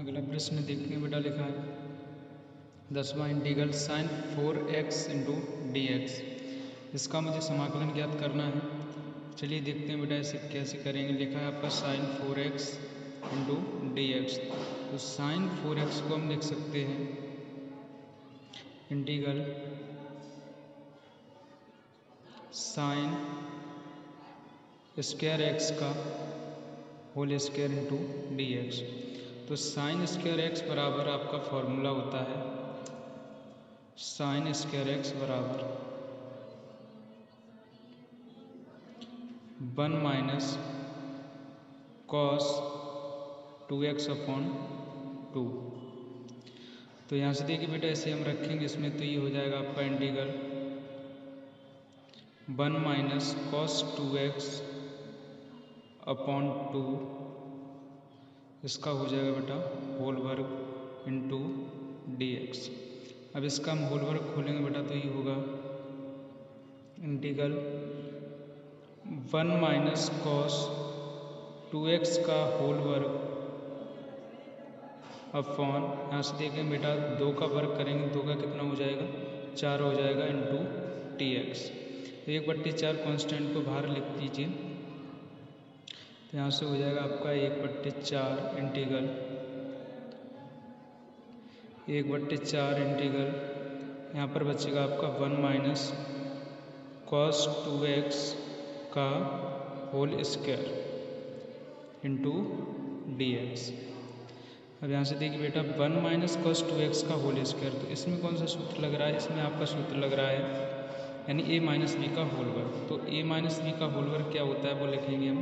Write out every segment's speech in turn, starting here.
अगला प्रश्न देखते हैं बेटा। लिखा है 10वां integral sine 4x into d x. इसका मुझे समाकलन ज्ञात करना है। चलिए देखते हैं बेटा इसे कैसे करेंगे। लिखा है आपका sine 4x into d x. तो साइन 4x को हम लिख सकते हैं इंटीग्रल साइन स्क्वायर एक्स का whole square into d x. तो साइन स्क्वायर एक्स बराबर आपका फॉर्मूला होता है साइन स्क्वायर एक्स बराबर 1 माइनस कॉस 2x अपॉन 2। तो यहाँ से देखिए बेटा इसे हम रखेंगे इसमें, तो ये हो जाएगा आपका integral 1 minus cos 2x upon 2। इसका हो जाएगा बेटा होल वर्ग इंटू डी एक्स। अब इसका हम होल वर्ग खोलेंगे बेटा, तो ये होगा इंटीग्रल 1 माइनस कॉस 2x का होल वर्ग अपॉन, यहाँ से देखें बेटा 2 का वर्ग करेंगे, 2 का कितना हो जाएगा 4 हो जाएगा इंटू टी एक्स। 1/4 कॉन्स्टेंट को बाहर लिख दीजिए, तो यहाँ से हो जाएगा आपका 1/4 इंटीग्रल 1/4 इंटीग्रल, यहाँ पर बचेगा आपका 1 माइनस कॉस 2x का whole square into d x. अब यहाँ से देखिए बेटा 1 माइनस कॉस 2x का होल स्क्वायर, तो इसमें कौन सा सूत्र लग रहा है, इसमें आपका सूत्र लग रहा है यानी a माइनस बी का होल वर्ग। तो a माइनस बी का होल वर्ग क्या होता है वो लिखेंगे हम,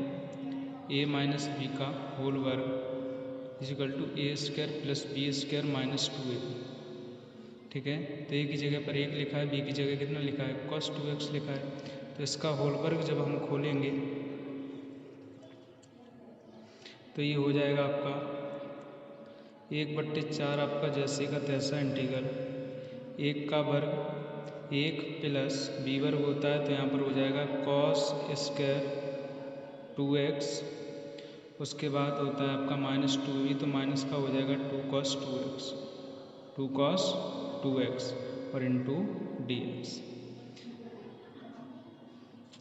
a माइनस बी का होल वर्ग is equal to a square plus b square minus 2a। ठीक है, तो a की जगह पर 1 लिखा है, b की जगह कितना लिखा है कॉस 2x लिखा है। तो इसका होल वर्ग जब हम खोलेंगे तो ये हो जाएगा आपका 1/4 आपका जैसे का तैसा इंटीग्रल 1 का वर्ग 1 प्लस बी वर्ग होता है, तो यहाँ पर हो जाएगा कॉस स्क्वायर 2x। उसके बाद होता है आपका माइनस 2b, तो माइनस का हो जाएगा 2 cos 2x और इंटू डी एक्स।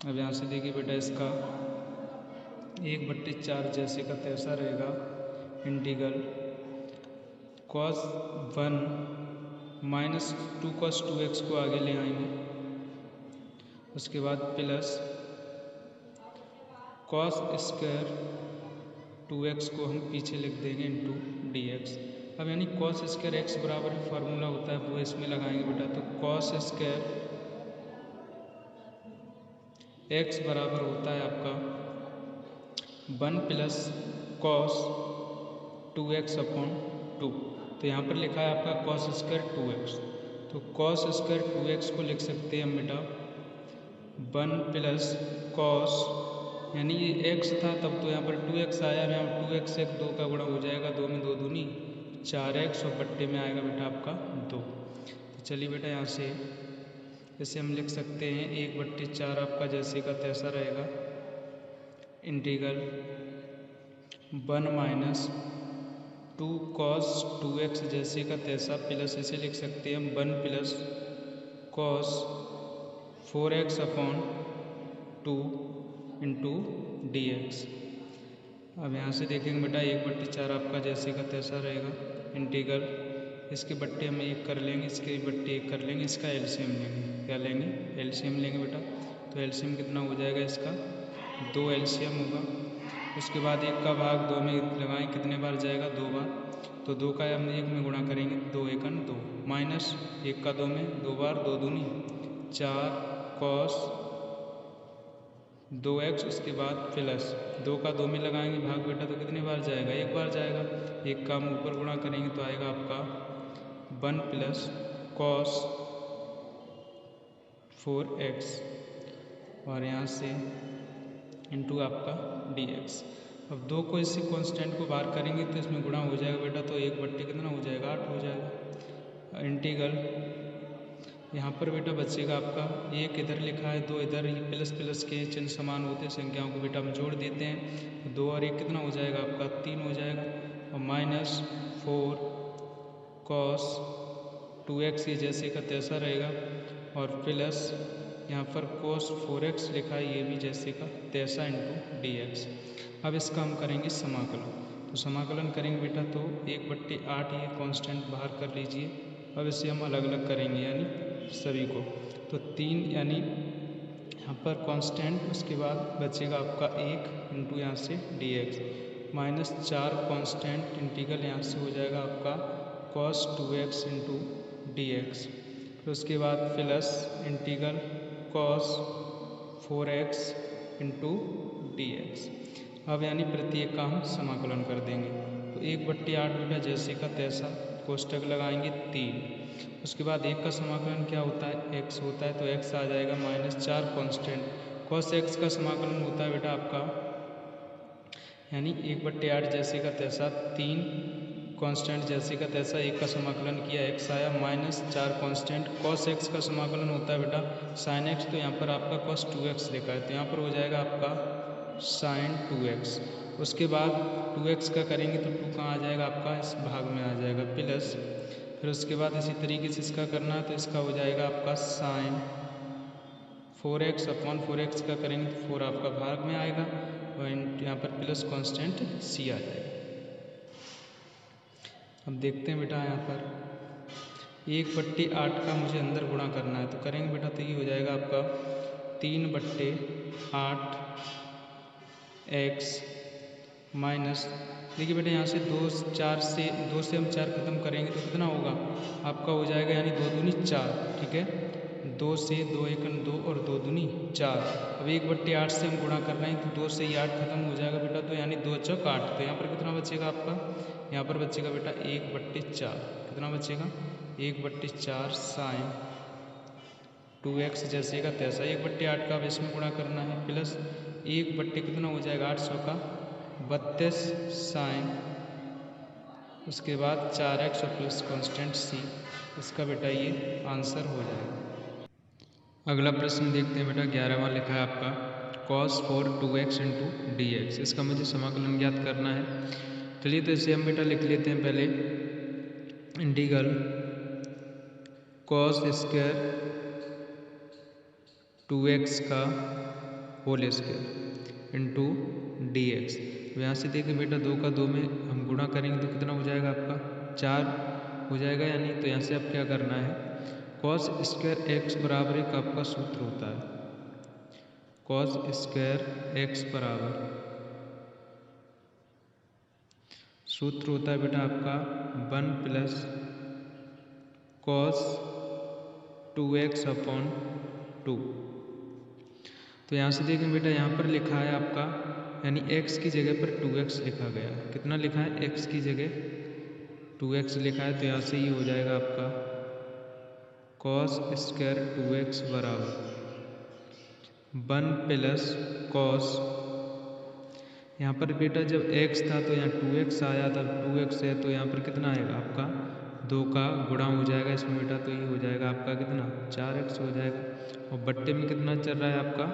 अब यहाँ से देखिए बेटा इसका 1/4 जैसे का तैसा रहेगा integral cos 1 minus 2 cos 2x को आगे ले आएंगे, उसके बाद प्लस cos स्क्वायर 2x को हम पीछे लिख देंगे इंटू डी एक्स। अब यानी cos स्क्वायर x बराबर फार्मूला होता है वो इसमें लगाएंगे बेटा, तो cos स्क्वायर x बराबर होता है आपका 1 प्लस कॉस 2x अपॉन 2। तो यहाँ पर लिखा है आपका cos स्क्वायर 2x, तो cos स्क्वायर 2x को लिख सकते हैं हम बेटा 1 प्लस कॉस, यानी ये x था तब तो यहाँ पर 2x आया, यहाँ 2x 2 का गुणा हो जाएगा, 2 में 2 दूनी 4x और बट्टे में आएगा बेटा आपका 2। तो चलिए बेटा यहाँ से इसे हम लिख सकते हैं 1/4 आपका जैसे का तैसा रहेगा इंटीग्रल 1 माइनस 2 cos 2x जैसे का तैसा प्लस इसे लिख सकते हैं हम 1 plus cos 4x upon 2 into d x. अब यहाँ से देखेंगे बेटा 1/4 आपका जैसे का तैसा रहेगा इंटीग्रल, इसके बट्टे हम 1 कर लेंगे, इसके बट्टे 1 कर लेंगे, इसका एलसीएम लेंगे। क्या लेंगे, एलसीएम लेंगे बेटा। तो एलसीएम कितना हो जाएगा इसका 2 एलसीएम होगा। उसके बाद 1 का भाग 2 में लगाएं, कितने बार जाएगा 2 बार, तो 2 का हम 1 में गुणा करेंगे, 2 एकन 2 माइनस 1 का 2 में 2 बार 2 दूनी 4 cos 2x, उसके बाद प्लस 2 का 2 में लगाएंगे भाग बेटा, तो कितने बार जाएगा 1 बार जाएगा। 1 का हम ऊपर गुणा करेंगे तो आएगा आपका 1 प्लस cos 4x और यहाँ से इंटू आपका dx। अब 2 को इसी कांस्टेंट को बाहर करेंगे तो इसमें गुणा हो जाएगा बेटा, तो 1/, कितना हो जाएगा 8 हो जाएगा। इंटीग्रल यहाँ पर बेटा बचेगा आपका 1 इधर लिखा है, 2 इधर, ये प्लस प्लस के चिन्ह समान होते हैं संख्याओं को बेटा हम जोड़ देते हैं, 2 और 1 कितना हो जाएगा आपका 3 हो जाएगा। और -4 cos 2x ये जैसे का तैसा रहेगा और प्लस यहाँ पर cos 4x लिखा है, ये भी जैसे का तैसा इंटू dx। अब इसका हम करेंगे समाकलन। तो समाकलन करेंगे बेटा तो 1/8 ये कांस्टेंट बाहर कर लीजिए। अब इसे हम अलग अलग करेंगे यानी सभी को। तो 3 यानी यहाँ पर कांस्टेंट, उसके बाद बचेगा आपका 1 इंटू यहाँ से dx -4 कांस्टेंट इंटीग्रल यहाँ से हो जाएगा आपका cos 2x इंटू dx। फिर उसके बाद plus integral cos 4x into dx। अब यानी प्रत्येक का हम समाकलन कर देंगे। तो 1/8 बेटा जैसे का तैसा, कोष्टक लगाएंगे 3। उसके बाद 1 का समाकलन क्या होता है, x होता है, तो x आ जाएगा -4 कांस्टेंट cos x का समाकलन होता है बेटा आपका यानी 1/8 जैसे का तैसा 3 कांस्टेंट जैसे का तैसा 1 का समाकलन किया, x आया -4 कांस्टेंट cos x का समाकलन होता है बेटा sin x। तो यहाँ पर आपका cos 2x लिखा है, तो यहाँ पर हो जाएगा आपका sin 2x। उसके बाद 2x का करेंगे तो 2 कहाँ आ जाएगा आपका, इस भाग में आ जाएगा प्लस। फिर उसके बाद इसी तरीके से इसका करना है, तो इसका हो जाएगा आपका sin 4x अपॉन 4x का करेंगे तो 4 आपका भाग में आएगा और यहाँ पर प्लस कांस्टेंट c आ जाएगा। अब देखते हैं बेटा यहाँ पर 1/8 का मुझे अंदर गुणा करना है, तो करेंगे बेटा तो ये हो जाएगा आपका 3/8 x माइनस, देखिए बेटा यहाँ से 2 से हम 4 खत्म करेंगे तो कितना होगा आपका हो जाएगा यानी 2 दूनी 4, ठीक है। 2 से 2 1 2 और 2 दूनी 4। अब 1/8 से हम गुणा कर रहे हैं तो 2 से ही 8 खत्म हो जाएगा बेटा, तो यानी 2 चौक 8। तो यहाँ पर कितना बचेगा आपका, यहाँ पर बचेगा बेटा 1/4। कितना बचेगा 1/4 sin 2x जैसे का तैसा 1/8 का अब इसमें गुणा करना है प्लस 1 कितना हो जाएगा 800 का 32 sin, उसके बाद 4x और प्लस कांस्टेंट c। इसका बेटा ये आंसर हो जाएगा। अगला प्रश्न देखते हैं बेटा 11वां लिखा है आपका cos 4 2x इंटू dx। इसका मुझे समाकलन ज्ञात करना है। चलिए तो इसे हम बेटा लिख लेते हैं पहले इंटीग्रल cos स्क्वायर 2x का होल स्क्वायर इंटू dx। यहाँ से देखिए बेटा 2 का 2 में हम गुणा करेंगे तो कितना हो जाएगा आपका 4 हो जाएगा यानी। तो यहाँ से अब क्या करना है, cos स्क्वायर x बराबर एक आपका सूत्र होता है, cos स्क्वायर x बराबर सूत्र होता है बेटा आपका 1 प्लस cos 2x अपॉन 2। तो यहाँ से देखें बेटा यहाँ पर लिखा है आपका यानी x की जगह पर 2x लिखा गया है। कितना लिखा है, x की जगह 2x लिखा है, तो यहाँ से ये हो जाएगा आपका cos स्क्वायर 2x बराबर 1 प्लस cos, यहाँ पर बेटा जब x था तो यहाँ 2x आया, तब 2x है तो यहाँ पर कितना आएगा आपका 2 का गुणा हो जाएगा इसमें बेटा, तो ये हो जाएगा आपका कितना 4x हो जाएगा और बट्टे में कितना चल रहा है आपका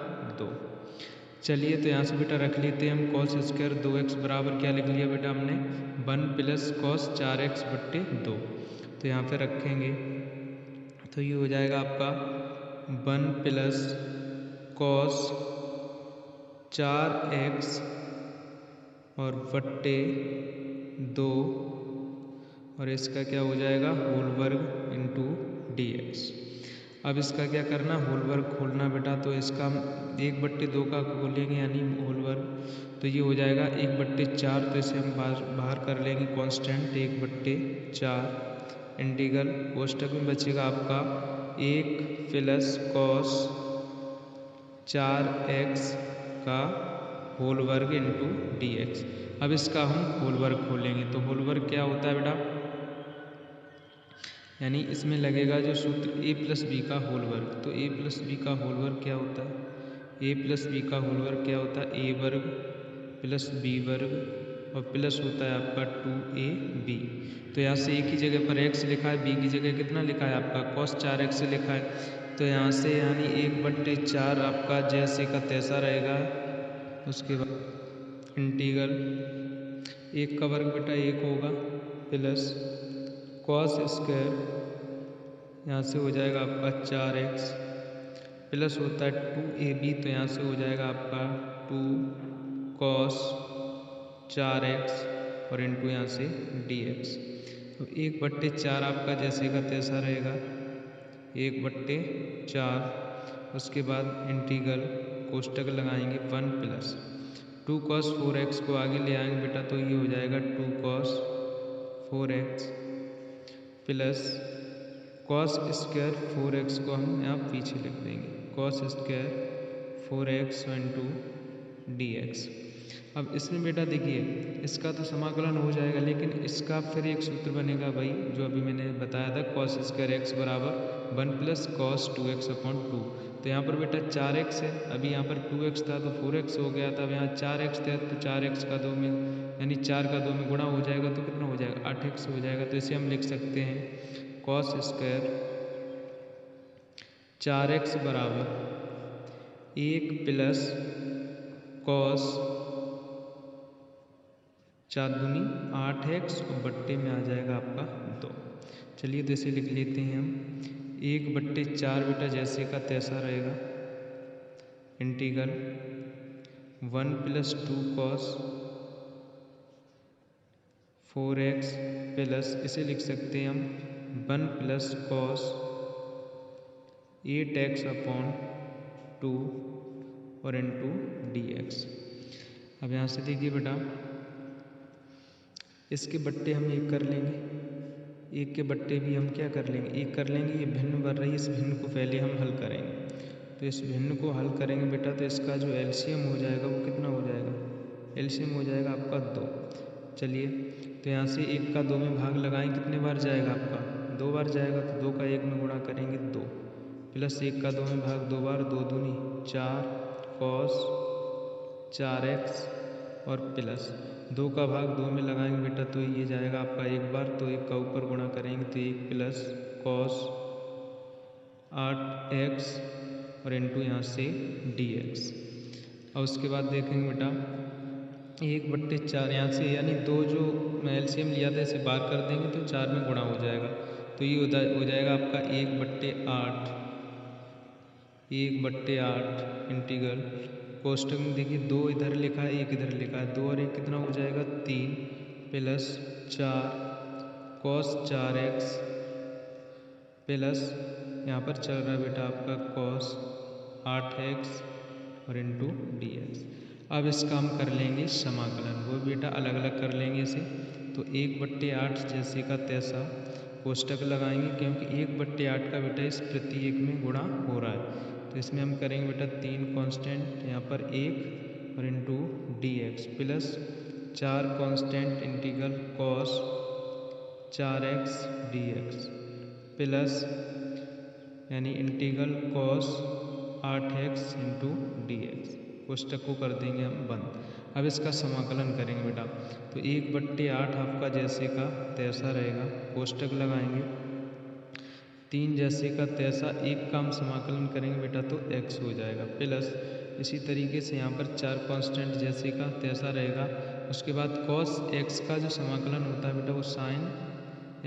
2। चलिए तो यहाँ से बेटा रख लेते हैं हम cos स्क्वायर 2x बराबर क्या लिख लिया बेटा हमने 1 प्लस cos 4x बट्टे 2। तो यहाँ पे रखेंगे तो ये हो जाएगा आपका 1 प्लस cos 4x और बट्टे 2 और इसका क्या हो जाएगा होल वर्ग इंटू dx। अब इसका क्या करना, होल वर्ग खोलना बेटा, तो इसका हम 1/2 का खोलेंगे यानी होल वर्ग, तो ये हो जाएगा 1/4। तो इसे हम बाहर कर लेंगे कांस्टेंट 1/4 इंटीग्रल कोष्टक में बचेगा आपका 1 प्लस cos 4x का होल वर्ग इंटू dx। अब इसका हम होल वर्ग खोलेंगे तो होल वर्ग क्या होता है बेटा, यानी इसमें लगेगा जो सूत्र a प्लस बी का होल वर्ग। तो a प्लस बी का होल वर्ग क्या होता है, a प्लस बी का होल वर्ग क्या होता है a वर्ग प्लस b वर्ग और प्लस होता है आपका 2ab। तो यहाँ से a की जगह पर x लिखा है, b की जगह कितना लिखा है आपका cos 4x लिखा है। तो यहाँ से यानी 1/4 आपका जैसे का तैसा रहेगा। उसके बाद इंटीग्रल 1 का वर्ग बेटा 1 होगा प्लस कॉस स्क्वायर यहाँ से हो जाएगा आपका 4x प्लस होता है 2ab तो यहाँ से हो जाएगा आपका 2 कॉस 4x और इंटू यहाँ से dx। तो 1/4 आपका जैसे का तैसा रहेगा 1/4। उसके बाद इंटीग्रल कोष्टक लगाएंगे 1 प्लस 2 cos 4x को आगे ले आएंगे बेटा तो ये हो जाएगा 2 cos 4x plus cos square 4x को हम यहाँ पीछे लिख देंगे cos square 4x into dx। अब इसमें बेटा देखिए इसका तो समाकलन हो जाएगा, लेकिन इसका फिर एक सूत्र बनेगा भाई जो अभी मैंने बताया था कॉस स्क्वायर x बराबर 1 प्लस कॉस 2x अपॉन 2। तो यहाँ पर बेटा 4x है, अभी यहाँ पर 2x था तो 4x हो गया था, अब यहाँ 4x था तो 4x का 2 में यानी 4 का 2 में गुणा हो जाएगा तो कितना हो जाएगा 8x हो जाएगा। तो इसे हम लिख सकते हैं कॉस स्क्वायर 4x बराबर 1 प्लस कॉस 4 दूनी 8x और बट्टे में आ जाएगा आपका 2। चलिए तो इसे लिख लेते हैं हम 1/4 बेटा जैसे का तैसा रहेगा integral 1 plus 2 cos 4x plus इसे लिख सकते हैं हम 1 प्लस कॉस 8x अपॉन 2 और इंटू dx। अब यहाँ से देखिए बेटा इसके बट्टे हम 1 कर लेंगे, 1 के बट्टे भी हम क्या कर लेंगे 1 कर लेंगे। ये भिन्न बन रही है, इस भिन्न को पहले हम हल करेंगे। तो इस भिन्न को हल करेंगे बेटा तो इसका जो एलसीएम हो जाएगा वो कितना हो जाएगा, एलसीएम हो जाएगा आपका 2। चलिए तो यहाँ से 1 का 2 में भाग लगाएं, कितने बार जाएगा आपका 2 बार जाएगा, तो 2 का 1 में गुणा करेंगे 2 प्लस 1 का 2 में भाग 2 बार 2 दूनी 4 कॉस 4x और प्लस 2 का भाग 2 में लगाएंगे बेटा तो ये जाएगा आपका 1 बार, तो 1 का ऊपर गुणा करेंगे तो 1 प्लस कॉस 8x और इंटू यहाँ से dx। और उसके बाद देखेंगे बेटा 1/4 यहाँ से यानी 2 जो एलसीएम लिया था इसे बाहर कर देंगे तो 4 में गुणा हो जाएगा, तो ये हो जाएगा आपका 1/8 इंटीग्रल कोष्टक में देखिए 2 इधर लिखा है 1 इधर लिखा है, 2 और 1 कितना हो जाएगा 3 प्लस 4 कॉस 4x प्लस यहाँ पर चल रहा है बेटा आपका कॉस 8x और इंटू dx। अब इसका हम कर लेंगे समाकलन, वो बेटा अलग अलग कर लेंगे इसे। तो 1/8 जैसे का तैसा कोष्टक लगाएंगे क्योंकि 1/8 का बेटा इस प्रत्येक में गुणा हो रहा है, तो इसमें हम करेंगे बेटा 3 कांस्टेंट यहाँ पर 1 और into dx plus 4 constant integral cos 4x dx plus यानी integral cos 8x into dx। कोष्टक को कर देंगे हम बंद। अब इसका समाकलन करेंगे बेटा तो 1/8 आपका जैसे का तैसा रहेगा, कोष्टक लगाएंगे 3 जैसे का तैसा 1 का हम समाकलन करेंगे बेटा तो x हो जाएगा प्लस इसी तरीके से यहाँ पर 4 कांस्टेंट जैसे का तैसा रहेगा। उसके बाद cos x का जो समाकलन होता है बेटा वो साइन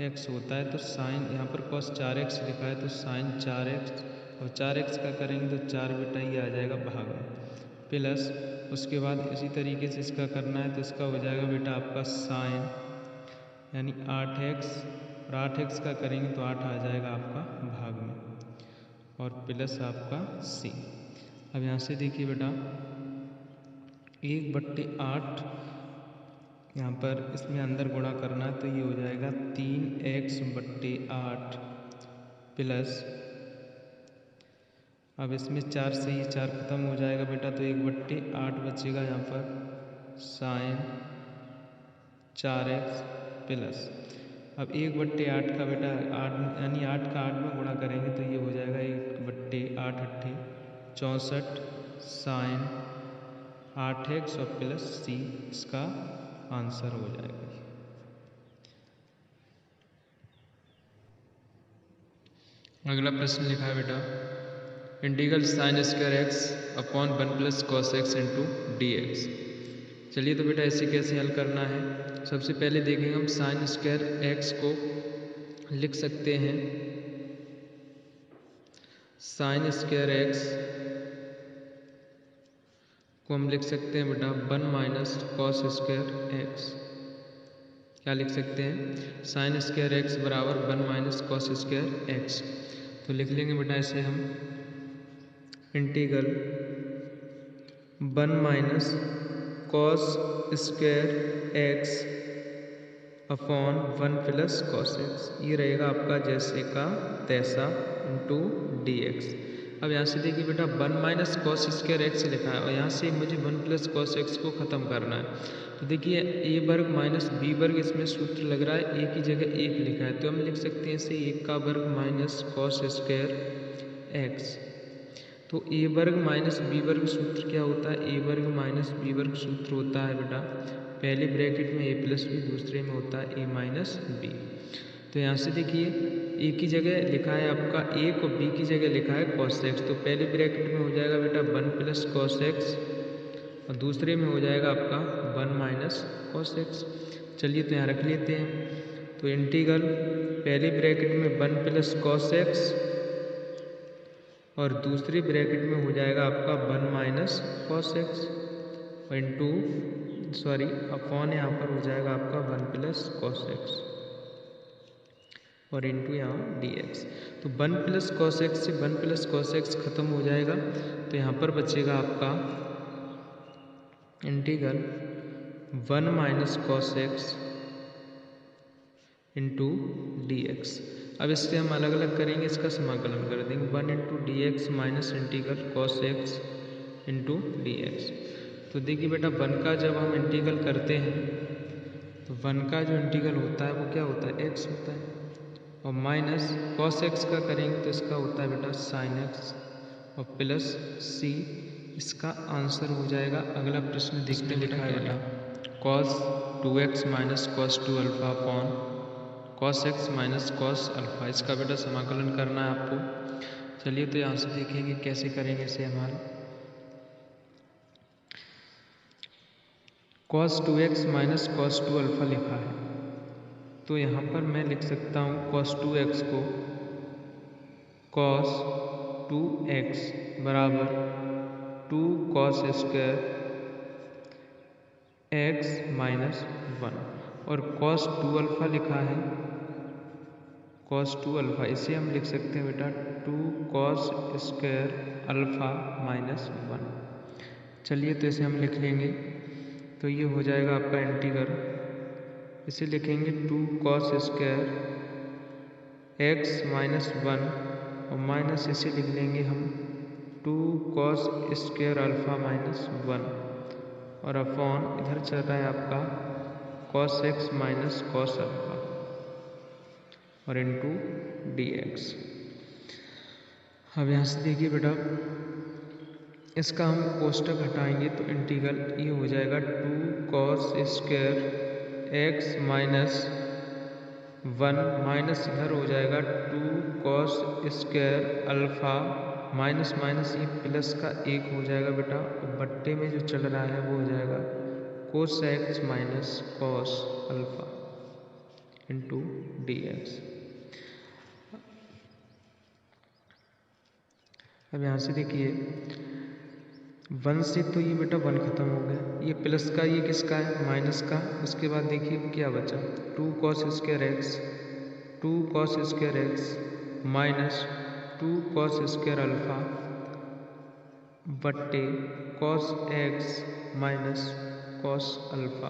x होता है, तो साइन यहाँ पर cos 4x लिखा है तो साइन 4x और 4x का करेंगे तो 4 बेटा ये आ जाएगा भाग में प्लस उसके बाद इसी तरीके से इसका करना है तो इसका हो जाएगा बेटा आपका साइन यानी 8x और 8x का करेंगे तो 8 आ जाएगा आपका भाग में और प्लस आपका c। अब यहाँ से देखिए बेटा 1/8 यहाँ पर इसमें अंदर गुणा करना है तो ये हो जाएगा 3x/8 प्लस अब इसमें 4 से ये 4 खत्म हो जाएगा बेटा तो 1/8 बचेगा यहाँ पर साइन 4x प्लस अब 1/8 का बेटा 8 यानी 8 का 8 में गुणा करेंगे तो ये हो जाएगा 1/8 8 64 साइन 8x और प्लस c इसका आंसर हो जाएगा। अगला प्रश्न लिखा है बेटा integral sine square x upon 1 plus cos x into dx। चलिए तो बेटा इसे कैसे हल करना है। सबसे पहले देखेंगे हम साइन स्क्वायर एक्स को लिख सकते हैं साइन स्क्वायर एक्स को हम लिख सकते हैं बेटा 1 माइनस कॉस स्क्वायर एक्स। क्या लिख सकते हैं साइन स्क्वायर एक्स बराबर 1 माइनस कॉस स्क्वायर एक्स। तो लिख लेंगे बेटा इसे हम integral 1 minus cos square x upon 1 plus cos x. ये रहेगा आपका जैसे का तैसा इंटू डी एक्स। अब यहाँ से देखिए बेटा 1 माइनस कॉस स्क्वायर एक्स लिखा है और यहाँ से मुझे 1 प्लस कॉस एक्स को ख़त्म करना है। तो देखिए ए वर्ग माइनस बी वर्ग इसमें सूत्र लग रहा है, ए की जगह 1 लिखा है तो हम लिख सकते हैं इसे 1 का वर्ग माइनस कॉस स्क्वायर एक्स। तो ए वर्ग माइनस बी वर्ग सूत्र क्या होता है, ए वर्ग माइनस बी वर्ग सूत्र होता है बेटा पहले ब्रैकेट में ए प्लस बी, दूसरे में होता है ए माइनस बी। तो यहाँ से देखिए ए की जगह लिखा है आपका 1 और बी की जगह लिखा है कॉस एक्स। तो पहले ब्रैकेट में हो जाएगा बेटा 1 प्लस कॉस एक्स और दूसरे में हो जाएगा आपका 1 माइनस कॉस एक्स। चलिए तो यहाँ रख लेते हैं। तो इंटीग्रल पहले ब्रैकेट में 1 प्लस कॉस एक्स और दूसरे ब्रैकेट में हो जाएगा आपका 1 minus cos x into upon यहाँ पर हो जाएगा आपका 1 प्लस कॉस एक्स और इंटू यहाँ डी एक्स। तो 1 प्लस कॉस एक्स से 1 प्लस कॉस एक्स खत्म हो जाएगा तो यहाँ पर बचेगा आपका integral 1 minus cos x into d x. अब इससे हम अलग अलग करेंगे, इसका समाकलन कर देंगे 1 into d x minus integral cos x into d x. तो देखिए बेटा 1 का जब हम इंटीग्रल करते हैं तो 1 का जो इंटीग्रल होता है वो क्या होता है एक्स होता है और माइनस कॉस एक्स का करेंगे तो इसका होता है बेटा साइन एक्स और प्लस सी। इसका आंसर हो जाएगा। अगला प्रश्न देखते हैं बेटा cos 2x minus cos 2 alpha upon cos x minus cos alpha. इसका बेटा समाकलन करना है आपको। चलिए तो यहाँ से देखेंगे कैसे करेंगे इसे हमारे। Cos 2x minus cos 2 alpha लिखा है तो यहाँ पर मैं लिख सकता हूँ कॉस 2x को कॉस 2x बराबर 2 कॉस स्क्वायर x माइनस 1 और कॉस 2 अल्फा लिखा है कॉस 2 अल्फा, इसे हम लिख सकते हैं बेटा 2 कॉस स्क्वायर अल्फा माइनस 1। चलिए तो इसे हम लिख लेंगे तो ये हो जाएगा आपका इंटीग्रल, इसे लिखेंगे 2 कॉस स्क्वायर x माइनस 1 और माइनस इसे लिख लेंगे हम 2 कॉस स्क्वायर अल्फा माइनस 1 और अपॉन इधर चल रहा है आपका cos x minus cos alpha और इंटू डी एक्स। अब यहाँ से देखिए बेटा इसका हम कोष्टक हटाएंगे तो इंटीग्रल ये हो जाएगा 2 cos square x minus 1 minus इधर हो जाएगा 2 cos square alpha minus minus ये प्लस का 1 हो जाएगा बेटा और बट्टे में जो चल रहा है वो हो जाएगा cos x minus cos alpha into d x. अब यहाँ से देखिए 1 से तो ये बेटा 1 खत्म हो गया, ये प्लस का ये किसका है माइनस का। उसके बाद देखिए क्या बचा 2 cos square x 2 cos square x minus 2 cos square alpha बट्टे cos x minus cos alpha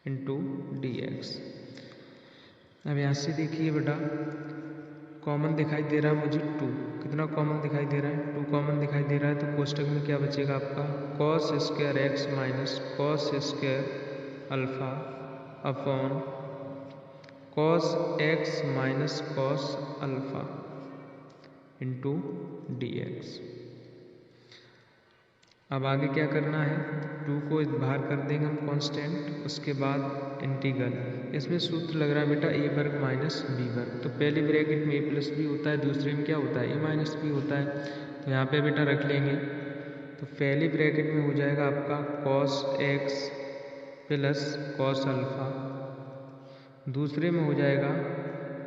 into d x. अब यहाँ से देखिए बेटा कॉमन दिखाई दे रहा है मुझे 2, कितना कॉमन दिखाई दे रहा है 2 कॉमन दिखाई दे रहा है तो कोष्टक में क्या बचेगा आपका cos square x minus cos square alpha upon cos x minus cos alpha into d x. अब आगे क्या करना है 2 को बाहर कर देंगे हम कांस्टेंट, उसके बाद इंटीग्रल। इसमें सूत्र लग रहा है बेटा ए वर्ग माइनस बी वर्ग। तो पहले ब्रैकेट में ए प्लस बी होता है, दूसरे में क्या होता है ए माइनस बी होता है। तो यहाँ पे बेटा रख लेंगे तो पहली ब्रैकेट में हो जाएगा आपका cos x plus cos alpha, दूसरे में हो जाएगा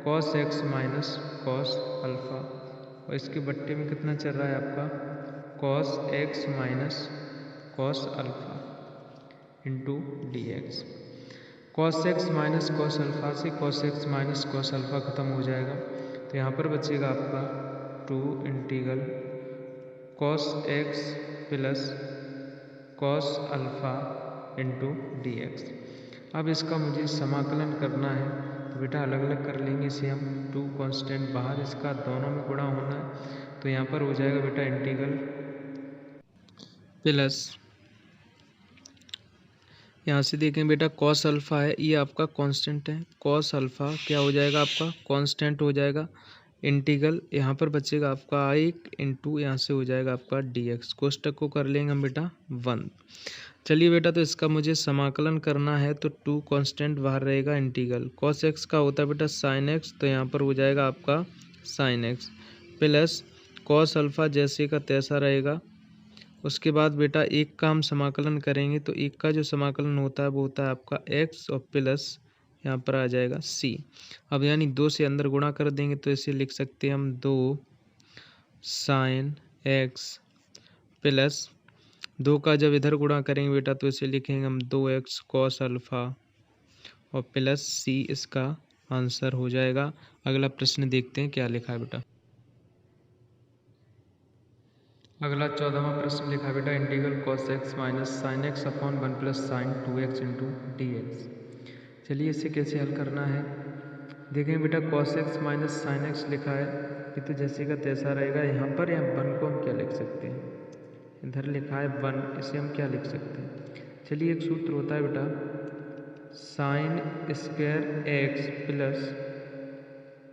cos x minus cos alpha, और इसके बट्टे में कितना चल रहा है आपका cos x minus cos alpha into d x. Cos x minus cos alpha से cos x minus cos alpha ख़त्म हो जाएगा, तो यहाँ पर बचेगा आपका 2 integral cos x plus cos alpha into d x. अब इसका मुझे समाकलन करना है, तो बेटा अलग अलग कर लेंगे इसे हम। 2 कांस्टेंट बाहर, इसका दोनों में गुणा होना है, तो यहाँ पर हो जाएगा बेटा इंटीग्रल प्लस, यहाँ से देखें बेटा कॉस अल्फ़ा है, ये आपका कांस्टेंट है, कॉस अल्फ़ा क्या हो जाएगा आपका कांस्टेंट हो जाएगा, इंटीग्रल यहाँ पर बचेगा आपका 1 इंटू यहाँ से हो जाएगा आपका डी एक्स, कोष्टक को कर लेंगे हम बेटा 1। चलिए बेटा, तो इसका मुझे समाकलन करना है, तो 2 कांस्टेंट बाहर रहेगा, इंटीग्रल कॉस एक्स का होता है बेटा साइन एक्स, तो यहाँ पर हो जाएगा आपका sine x plus cos alpha जैसे का तैसा रहेगा। उसके बाद बेटा एक का हम समाकलन करेंगे, तो एक का जो समाकलन होता है वो होता है आपका एक्स और प्लस यहाँ पर आ जाएगा सी। अब यानी 2 से अंदर गुणा कर देंगे, तो इसे लिख सकते हैं हम 2 साइन एक्स प्लस 2 का जब इधर गुणा करेंगे बेटा, तो इसे लिखेंगे हम 2x कॉस अल्फ़ा और प्लस सी, इसका आंसर हो जाएगा। अगला प्रश्न देखते हैं क्या लिखा है बेटा। अगला 14वां प्रश्न लिखा है बेटा integral cos x minus sine x upon 1 plus sign 2x into d x. चलिए इसे कैसे हल करना है, देखें बेटा cos x minus sine x लिखा है, ये तो जैसे का तैसा रहेगा। यहाँ पर या 1 को हम क्या लिख सकते हैं, इधर लिखा है 1, इसे हम क्या लिख सकते हैं। चलिए एक सूत्र होता है बेटा sine square x plus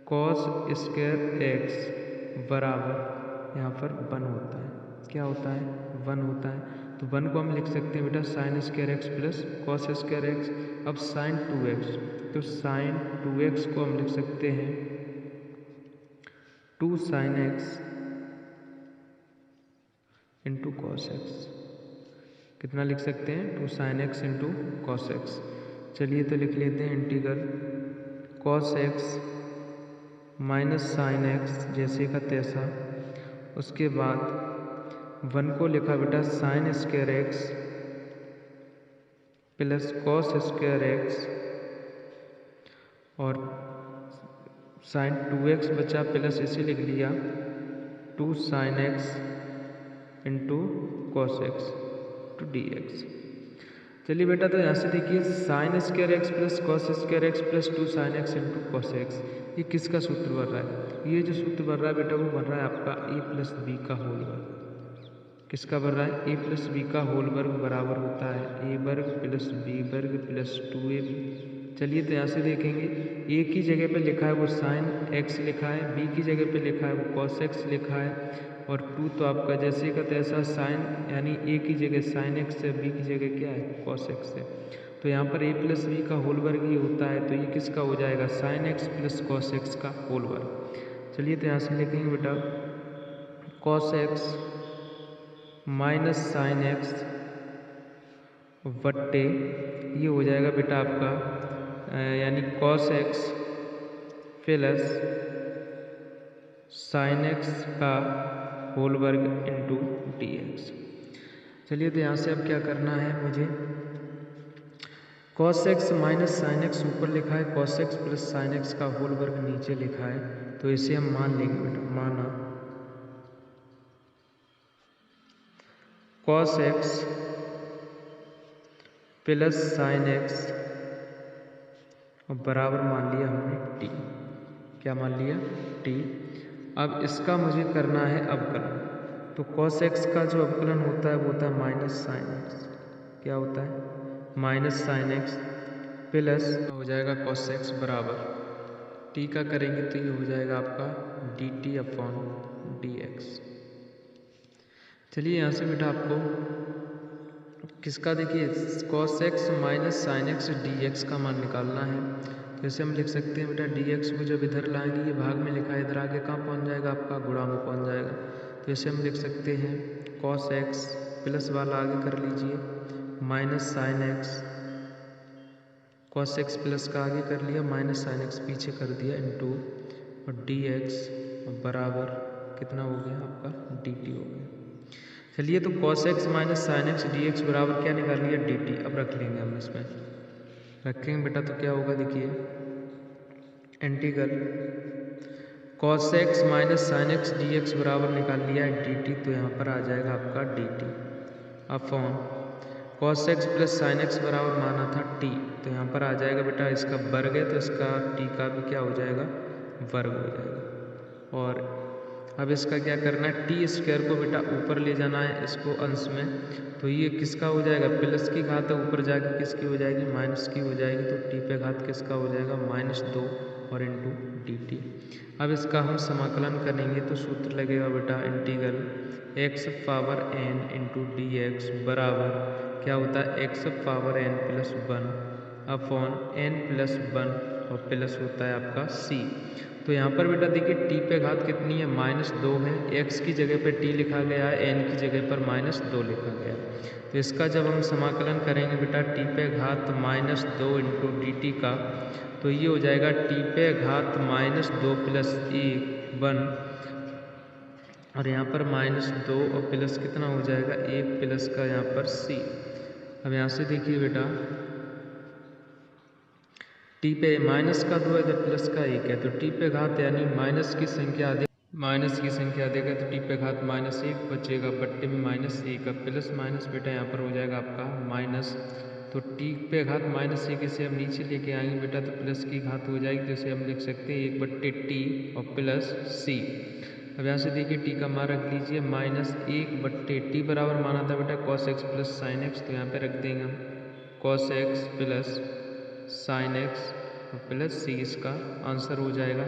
cos square x बराबर यहाँ पर 1 होता है, क्या होता है 1 होता है। तो 1 को हम लिख सकते हैं बेटा sine square x plus cos square x. अब साइन 2x, तो साइन 2x को हम लिख सकते हैं 2 sine x into cos x. कितना लिख सकते हैं 2 sine x into cos x. चलिए तो लिख लेते हैं integral cos x minus sine x जैसे का तैसा। उसके बाद 1 को लिखा बेटा sine square x plus cos square x और साइन 2x बचा प्लस इसे लिख लिया 2 sine x into cos x to d x. चलिए बेटा, तो यहाँ से देखिए sign square x plus cos square x plus 2 sine x into cos x, ये किसका सूत्र बन रहा है, ये जो सूत्र बन रहा है बेटा वो बन रहा है आपका ए प्लस बी का होल वर्ग। किसका बन रहा है, ए प्लस बी का होल वर्ग बराबर होता है ए वर्ग प्लस बी वर्ग प्लस 2ab। चलिए तो यहाँ से देखेंगे ए की जगह पे लिखा है वो साइन एक्स लिखा है, बी की जगह पे लिखा है वो कॉस एक्स लिखा है, और 2 तो आपका जैसे का तैसा साइन यानी ए की जगह साइन एक्स है, बी की जगह क्या है कॉस एक्स है। तो यहाँ पर ए प्लस बी का होल वर्ग ही होता है, तो ये किसका हो जाएगा sine x plus cos x का होल वर्ग। चलिए तो यहाँ से लिखेंगे बेटा cos x minus sine x बट्टे ये हो जाएगा बेटा आपका यानी cos x plus sine x का होल वर्ग इंटू डी एक्स। चलिए तो यहाँ से अब क्या करना है मुझे, cos x minus sine x ऊपर लिखा है, cos x plus sine x का होल वर्ग नीचे लिखा है, तो इसे हम मान लेंगे बेटा, माना cos x plus sine x और बराबर मान लिया हमने टी। क्या मान लिया टी। अब इसका मुझे करना है अवकलन, तो कॉस एक्स का जो अवकलन होता है वो होता है माइनस साइन एक्स। क्या होता है माइनस साइन एक्स प्लस हो जाएगा कॉस एक्स बराबर टी का करेंगे तो ये हो जाएगा आपका D T upon D x. चलिए यहाँ से बेटा आपको किसका देखिए cos x minus sine x D x का मान निकालना है, तो इसे हम लिख सकते हैं बेटा डी एक्स को जब इधर लाएंगे ये भाग में लिखा है, इधर आगे कहाँ पहुँच जाएगा आपका गुणा में पहुँच जाएगा, तो इसे हम लिख सकते हैं कॉस एक्स प्लस वाला आगे कर लीजिए, minus sine x, cos x plus का आगे कर लिया, माइनस साइन एक्स पीछे कर दिया, इंटू और डी एक्स बराबर कितना हो गया आपका डी टी हो गया। चलिए तो cos x minus sine x D x बराबर क्या निकाल लिया डी टी। अब रख लेंगे हम इसमें, रखेंगे बेटा तो क्या होगा देखिए, integral cos x minus sine x D x बराबर निकाल लिया है डी टी, तो यहाँ पर आ जाएगा आपका D T upon cos x plus sine x बराबर माना था टी, तो यहाँ पर आ जाएगा बेटा इसका वर्ग है तो इसका टी का भी क्या हो जाएगा वर्ग हो जाएगा। और अब इसका क्या करना है, टी स्क्वायर को बेटा ऊपर ले जाना है इसको अंश में, तो ये किसका हो जाएगा प्लस की घात है, ऊपर जाके किसकी हो जाएगी माइनस की हो जाएगी, तो टी पे घात किसका हो जाएगा -2 और इंटू डी टी। अब इसका हम समाकलन करेंगे तो सूत्र लगेगा बेटा integral x power n into d x बराबर क्या होता है x power n plus 1 upon n plus 1 और प्लस होता है आपका सी। तो यहाँ पर बेटा देखिए टी पे घात कितनी है -2 है, एक्स की जगह पे टी लिखा गया है, एन की जगह पर -2 लिखा गया है। तो इसका जब हम समाकलन करेंगे बेटा टी पे घात -2 इंटू डी टी का, तो ये हो जाएगा टी पे घात -2 प्लस 1 और यहाँ पर -2 और प्लस कितना हो जाएगा 1 प्लस का यहाँ पर सी। अब यहाँ से देखिए बेटा टी पे माइनस का 2 है तो प्लस का 1 है, तो टी पे घात यानी माइनस की संख्या अधिक है तो टी पे घात -1 बचेगा, बट्टे में -1 का प्लस माइनस बेटा यहाँ पर हो जाएगा आपका माइनस, तो टी पे घात -1 इसे हम नीचे लेके आएंगे बेटा तो प्लस की घात हो जाएगी, तो इसे हम लिख सकते हैं 1/टी और प्लस सी। अब यहाँ से देखिए टी का मान रख लीजिए -1/टी बराबर माना था बेटा cos x plus sine x, तो यहाँ पे रख देंगे हम cos x plus sine x और प्लस सी, इसका आंसर हो जाएगा